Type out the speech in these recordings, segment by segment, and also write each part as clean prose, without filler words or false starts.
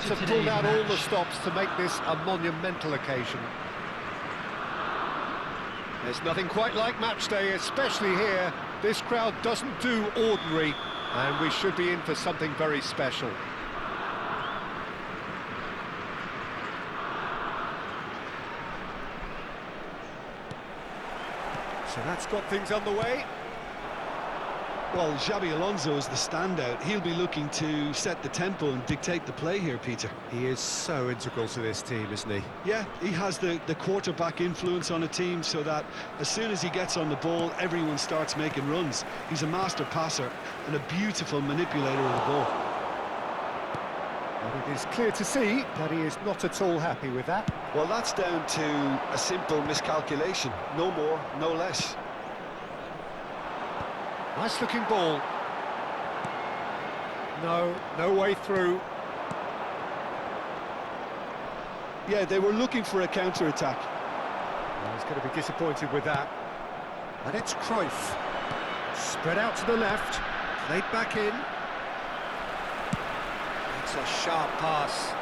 crowds have pulled out all the stops to make this a monumental occasion. There's nothing quite like match day, especially here. This crowd doesn't do ordinary, and we should be in for something very special. So that's got things underway. Well, Xabi Alonso is the standout. He'll be looking to set the tempo and dictate the play here, Peter. He is so integral to this team, isn't he? Yeah, he has the quarterback influence on a team so that as soon as he gets on the ball, everyone starts making runs. He's a master passer and a beautiful manipulator of the ball. And it is clear to see that he is not at all happy with that. Well, that's down to a simple miscalculation. No more, no less. Nice looking ball. No way through. Yeah, they were looking for a counter-attack. Well, he's going to be disappointed with that. And it's Cruyff. Spread out to the left. Played back in. It's a sharp pass.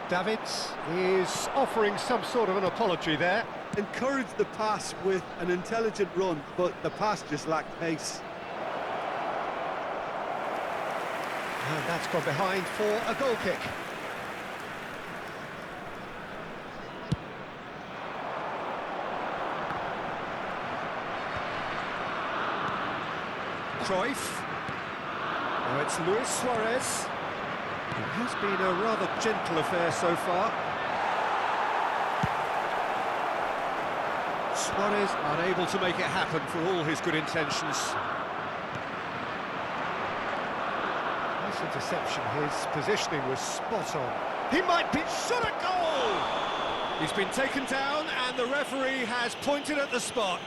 Davids is offering some sort of an apology there. Encouraged the pass with an intelligent run, but the pass just lacked pace. And that's gone behind for a goal kick. Cruyff. Now it's Luis Suarez. It has been a rather gentle affair so far. Suarez unable to make it happen for all his good intentions. Nice interception, his positioning was spot on. He might be shot at goal! He's been taken down and the referee has pointed at the spot.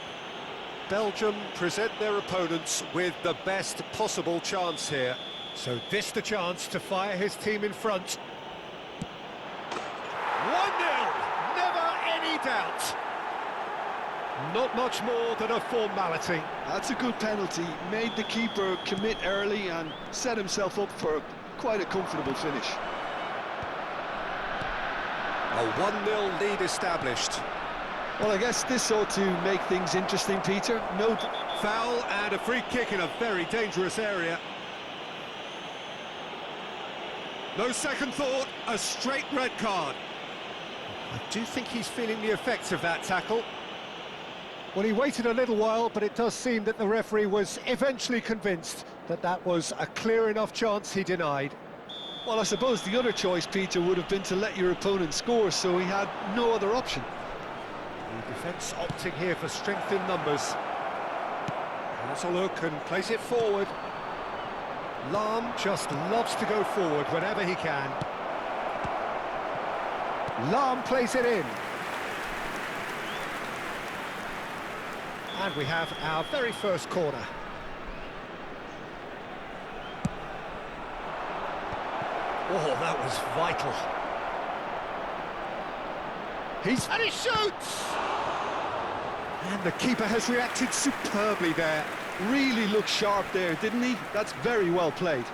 Belgium present their opponents with the best possible chance here. So this the chance to fire his team in front. 1-0, never any doubt. Not much more than a formality. That's a good penalty. Made the keeper commit early and set himself up for quite a comfortable finish. A 1-0 lead established. Well, I guess this ought to make things interesting, Peter. No foul and a free kick in a very dangerous area. No second thought, a straight red card. I do think he's feeling the effects of that tackle. Well, he waited a little while, but it does seem that the referee was eventually convinced that that was a clear enough chance he denied. Well, I suppose the other choice, Peter, would have been to let your opponent score, so he had no other option. The defence opting here for strength in numbers. Has a look and plays it forward. Lahm just loves to go forward whenever he can. Lahm plays it in. And we have our very first corner. Oh, that was vital. And he shoots! And the keeper has reacted superbly there. Really looked sharp there, didn't he? That's very well played.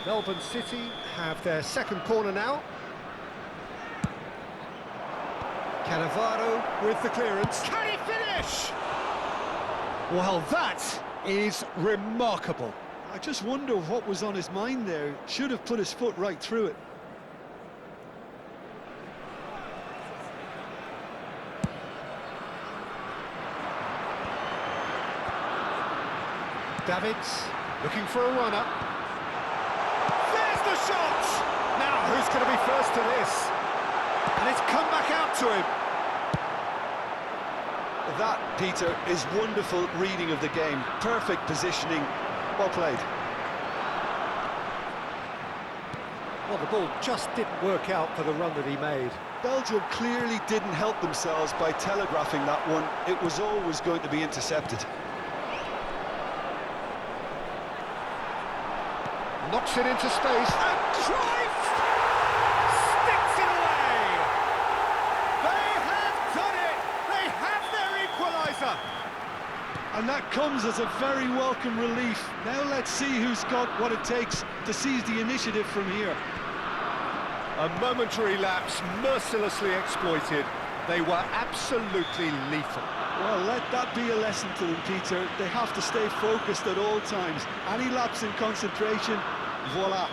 Melbourne City have their second corner now. Cannavaro with the clearance. Can he finish? Well, that is remarkable. I just wonder what was on his mind there. Should have put his foot right through it. Davids looking for a runner. There's the shot! Now, who's going to be first to this? And it's come back out to him. That, Peter, is wonderful reading of the game. Perfect positioning. Well played. Well, the ball just didn't work out for the run that he made. Belgium clearly didn't help themselves by telegraphing that one. It was always going to be intercepted. Knocks it into space, and Cruyff sticks it away! They have done it! They have their equaliser! I And that comes as a very welcome relief. Now let's see who's got what it takes to seize the initiative from here. A momentary lapse mercilessly exploited. They were absolutely lethal. Well, let that be a lesson to them, Peter. They have to stay focused at all times. Any lapse in concentration, voila.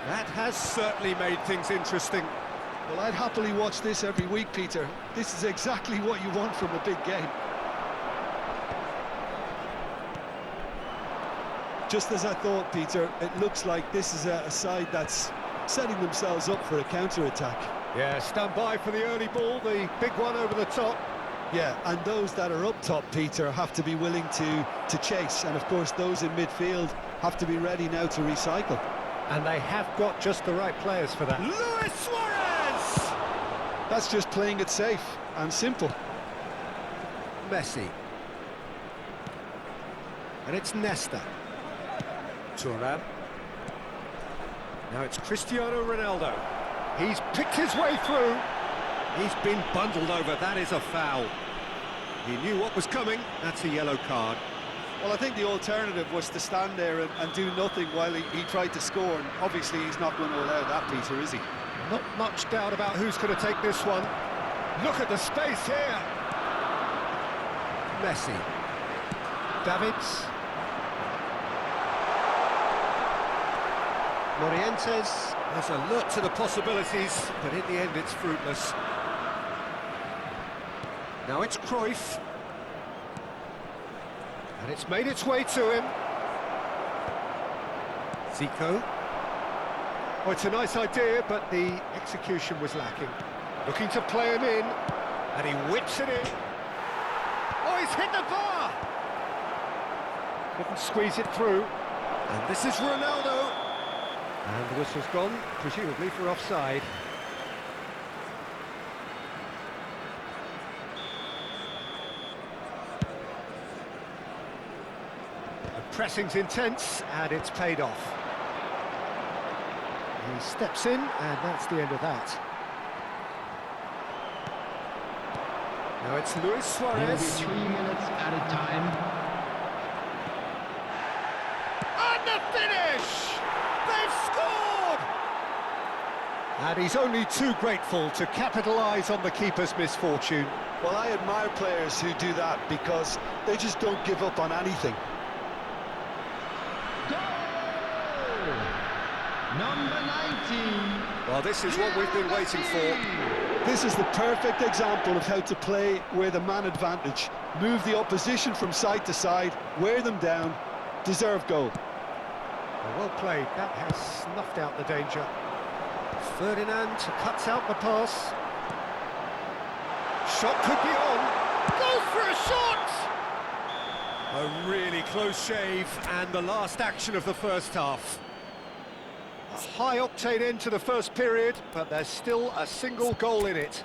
That has certainly made things interesting. Well, I'd happily watch this every week, Peter. This is exactly what you want from a big game. Just as I thought, Peter, it looks like this is a side that's setting themselves up for a counter-attack. Yeah, stand by for the early ball, the big one over the top. Yeah, and those that are up top, Peter, have to be willing to chase. And, of course, those in midfield have to be ready now to recycle. And they have got just the right players for that. Luis Suarez! That's just playing it safe and simple. Messi. And it's Nesta. Thuram. Now it's Cristiano Ronaldo. He's picked his way through. He's been bundled over. That is a foul. He knew what was coming. That's a yellow card. Well, I think the alternative was to stand there and do nothing while he tried to score. And obviously, he's not going to allow that, Peter, is he? Not much doubt about who's going to take this one. Look at the space here. Messi. Davids. Morientes has alert to the possibilities, but in the end it's fruitless. Now it's Cruyff. And it's made its way to him. Zico. Oh, it's a nice idea, but the execution was lacking. Looking to play him in, and he whips it in. Oh, he's hit the bar! Couldn't squeeze it through. And this is Ronaldo. And the whistle's gone, presumably for offside. The pressing's intense, and it's paid off. He steps in, and that's the end of that. Now it's Luis Suarez. 3 minutes at a time. And the finish! They've scored! And he's only too grateful to capitalise on the keeper's misfortune. Well, I admire players who do that because they just don't give up on anything. Goal! Number 19. Well, this is what we've been waiting for. This is the perfect example of how to play with a man advantage. Move the opposition from side to side, wear them down, deserve goal. Well played, that has snuffed out the danger. Ferdinand cuts out the pass. Shot could be on. Goes for a shot! A really close shave, and the last action of the first half. A high-octane end to the first period, but there's still a single goal in it.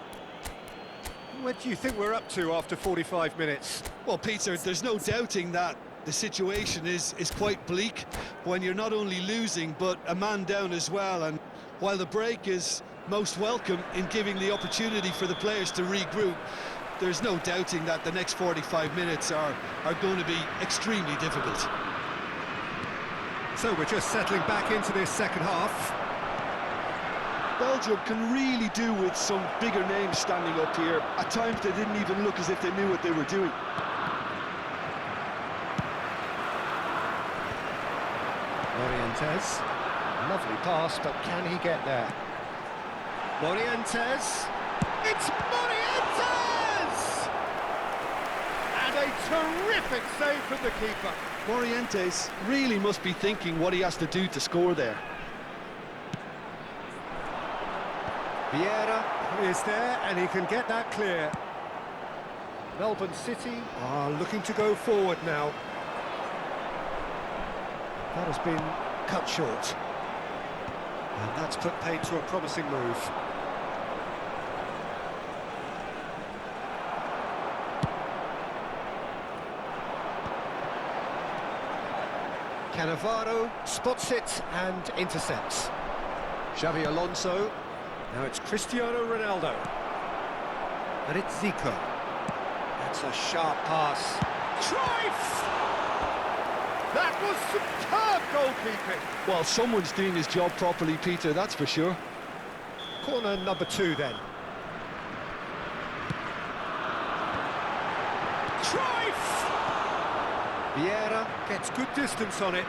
What do you think we're up to after 45 minutes? Well, Peter, there's no doubting that the situation is quite bleak when you're not only losing, but a man down as well. And while the break is most welcome in giving the opportunity for the players to regroup, there's no doubting that the next 45 minutes are going to be extremely difficult. So we're just settling back into this second half. Belgium can really do with some bigger names standing up here. At times they didn't even look as if they knew what they were doing. Morientes, lovely pass, but can he get there? Morientes, it's Morientes! And a terrific save from the keeper. Morientes really must be thinking what he has to do to score there. Vieira is there, and he can get that clear. Melbourne City are looking to go forward now. That has been cut short. And that's put paid to a promising move. Cannavaro spots it and intercepts. Xavi Alonso. Now it's Cristiano Ronaldo. And it's Zico. And That's a sharp pass. Cruyff! That was superb goalkeeping. Well, someone's doing his job properly, Peter, that's for sure. Corner number 2 then. Cruyff! Vieira gets good distance on it.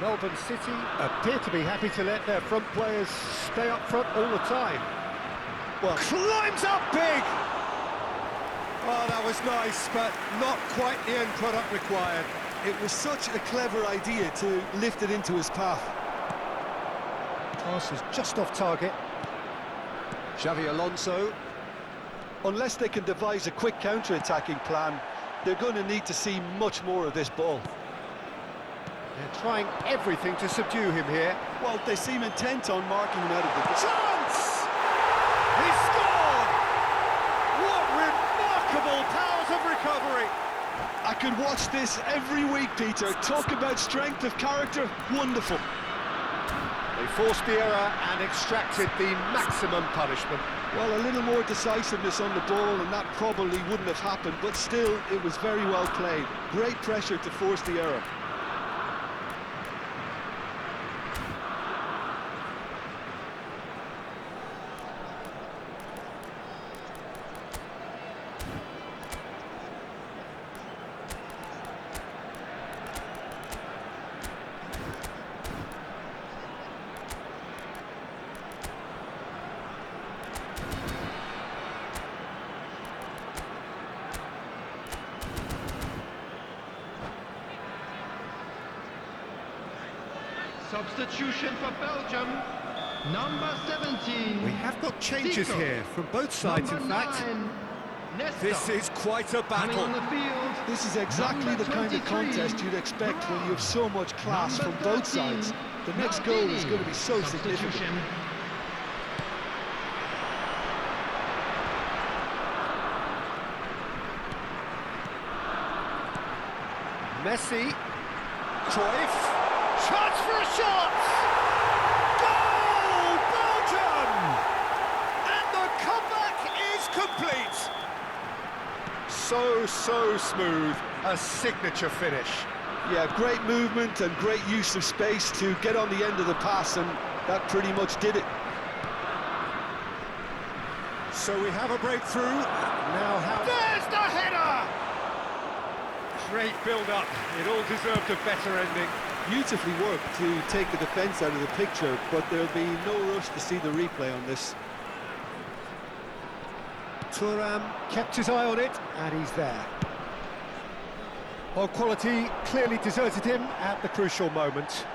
Melbourne City appear to be happy to let their front players stay up front all the time. Well, climbs up big! Oh, that was nice, but not quite the end product required. It was such a clever idea to lift it into his path. Pass is just off target. Xavi Alonso. Unless they can devise a quick counter-attacking plan, they're going to need to see much more of this ball. They're trying everything to subdue him here. Well, they seem intent on marking him out of the... Chance! He scored! What remarkable powers of recovery! I could watch this every week, Peter. Talk about strength of character. Wonderful. They forced the error and extracted the maximum punishment. Well, a little more decisiveness on the ball and that probably wouldn't have happened, but still, it was very well played. Great pressure to force the error. Substitution for Belgium, number 17. We have got changes Zico. here from both sides, Number in fact. 9, Nesta. This is quite a Coming on battle. the field. This is exactly Number the kind of 23, contest you'd expect when you have so much class Number from both 13, sides. The next goal is Maldini. going to be so significant. Substitution. Messi. Cruyff. Chance for a shot! Goal! Belgium! And the comeback is complete. So smooth. A signature finish. Yeah, great movement and great use of space to get on the end of the pass, and that pretty much did it. So we have a breakthrough. Now how... There's the header! Great build-up. It all deserved a better ending. Beautifully worked to take the defence out of the picture, but there'll be no rush to see the replay on this. Thuram kept his eye on it, and he's there. Well, quality clearly deserted him at the crucial moment.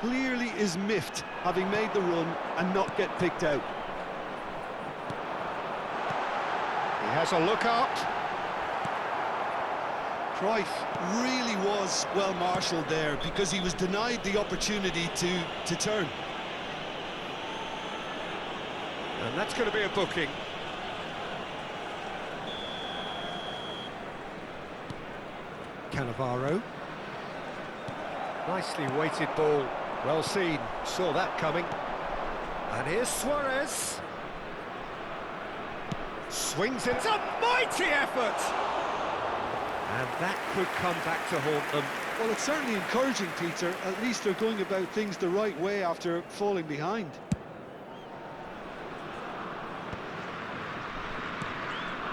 Clearly is miffed, having made the run and not get picked out. He has a look up. Cruyff really was well marshalled there because he was denied the opportunity to turn. And that's going to be a booking. Cannavaro. Nicely weighted ball. Well seen. Saw that coming. And here's Suarez. Swings it. It's a mighty effort! And that could come back to haunt them. Well, it's certainly encouraging, Peter. At least they're going about things the right way after falling behind.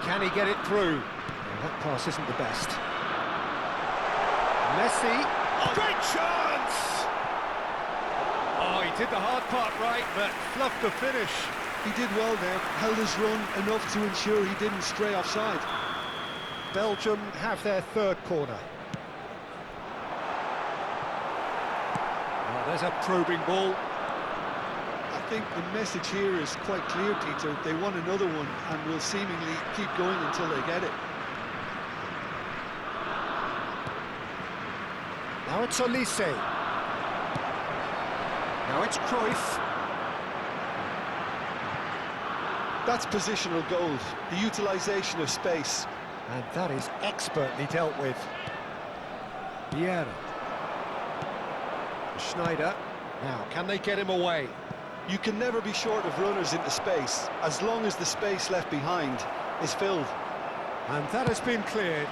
Can he get it through? Well, that pass isn't the best. Messi. Oh, great chance! Oh, he did the hard part right, but fluffed the finish. He did well there, held his run enough to ensure he didn't stray offside. Belgium have their third corner. Oh, there's a probing ball. I think the message here is quite clear, Peter. They want another one and will seemingly keep going until they get it. Now it's Olise. Now it's Cruyff. That's positional gold, the utilisation of space. And that is expertly dealt with. Vieira. Schneider. Now, can they get him away? You can never be short of runners into space, as long as the space left behind is filled. And that has been cleared.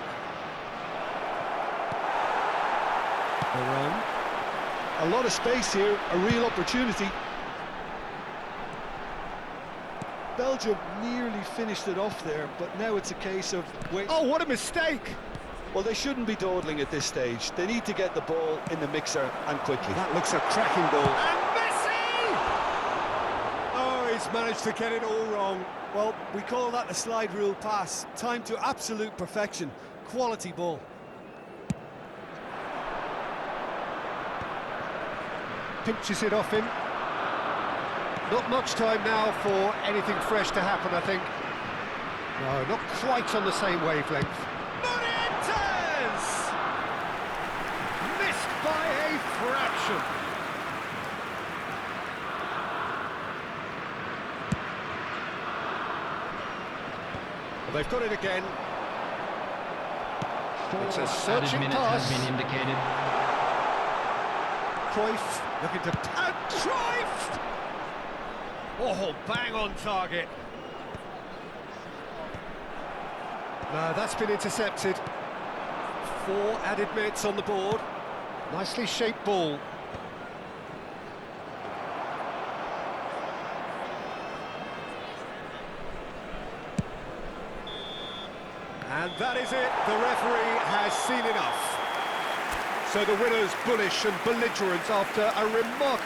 Around. A lot of space here, a real opportunity. Belgium nearly finished it off there, but now it's a case of wait. Oh, what a mistake! Well, they shouldn't be dawdling at this stage. They need to get the ball in the mixer and quickly. That looks a cracking ball. And Messi! Oh, he's managed to get it all wrong. Well, we call that a slide rule pass. Time to absolute perfection. Quality ball. Pinches it off him. Not much time now for anything fresh to happen, I think. No, not quite on the same wavelength. Morientes! Missed by a fraction. Well, they've got it again. It's a searching minutes pass. has been indicated. Cruyff looking to pound. Cruyff! Oh, bang on target. No, that's been intercepted. 4 added minutes on the board. Nicely shaped ball. And that is it. The referee has seen enough. So the winners bullish and belligerent after a remarkable